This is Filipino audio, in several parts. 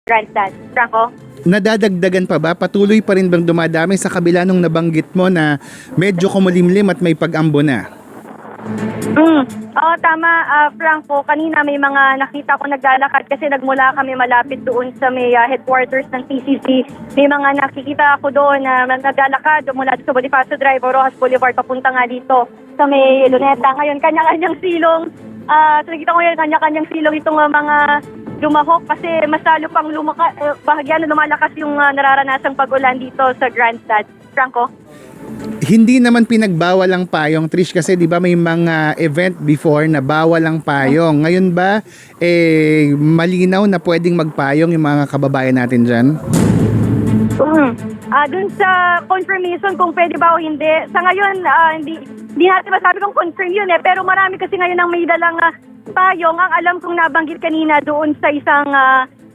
Grandstand. Franco? Nadadagdagan pa ba? Patuloy pa rin bang dumadami sa kabila nung nabanggit mo na medyo kumulimlim at may pag-ambo na? Oo, tama, Franco. Kanina may mga nakita ko naglalakad kasi nagmula kami malapit doon sa may headquarters ng PCC. May mga nakikita ako doon na naglalakad mula sa Bonifacio Drive o Rojas Boulevard papunta nga dito sa may Luneta. Ngayon, kanya-kanyang silong. So nakita ko ngayon, kanya-kanyang silong itong mga lumahok kasi mas lalo pang bahagya na lumalakas yung nararanasang pag-ulan dito sa Grandstand. Franco? Hindi naman pinagbawal ang payong, Trish, kasi di ba may mga event before na bawal ang payong. Ngayon ba, malinaw na pwedeng magpayong yung mga kababayan natin dyan? Dun sa confirmation kung pwede ba o hindi, sa ngayon, hindi natin masabi kung confirm yun pero marami kasi ngayon ang may dalang payong. Ang alam kong nabanggit kanina doon sa isang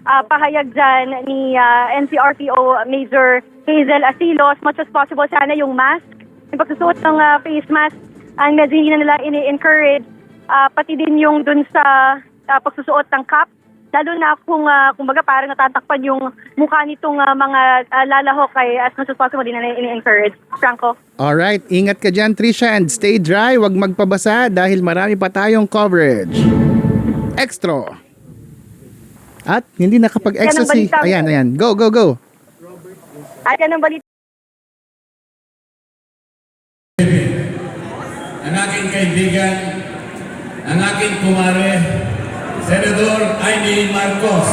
pahayag dyan ni NCRPO Major Hazel Asilo, as much as possible sana yung mask, yung pagsusuot ng face mask, ang medyo hindi na nila ini-encourage, pati din yung dun sa pagsusuot ng cap, lalo na kung kumbaga parang natatakpan yung mukha nitong mga lalahok ay as much as possible din na ini-encourage. Franco? Alright, ingat ka dyan, Trisha, and stay dry, wag magpabasa dahil marami pa tayong coverage. Extra! At hindi nakapag-extra si... Ayan. Go. At yan ang balita. Ang aking kaibigan, ang aking kumare, Senador Amy Marcos.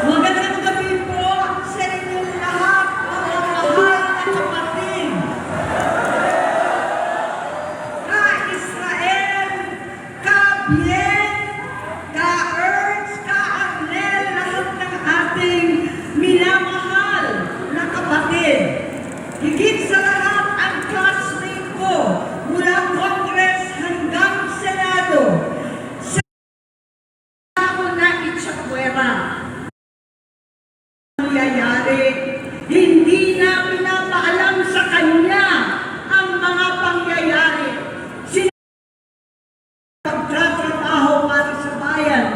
Magandang gabi po sa inyong lahat, mga mahal na kapatid. Ka-Israel, ka-Bien, ka-Erz, ka-Arnel, lahat ng ating minamahal na kapatid. Higit sa lahat ang classmate ko mula Congress hanggang Senado. Sa ako na Itchapuera. Nangyayari, hindi na pinapaalam sa kanya ang mga pangyayari. Pagtatrabaho para sa bayan.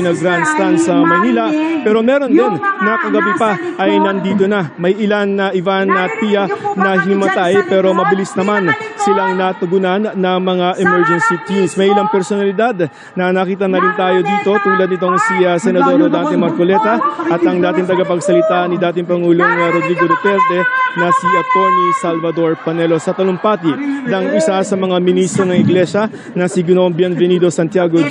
Grandstand sa Manila, pero meron din na kagabi pa ay nandito na. May ilan na Ivan at Pia na himatay pero mabilis naman silang natugunan ng mga emergency teams. May ilang personalidad na nakita na rin tayo dito tulad nitong si Senador Dante Marcoleta at ang dating tagapagsalita ni dating Pangulong Rodrigo Duterte na si Attorney Salvador Panelo sa talumpati ng isa sa mga ministro ng Iglesia na si Ginoong Bienvenido Santiago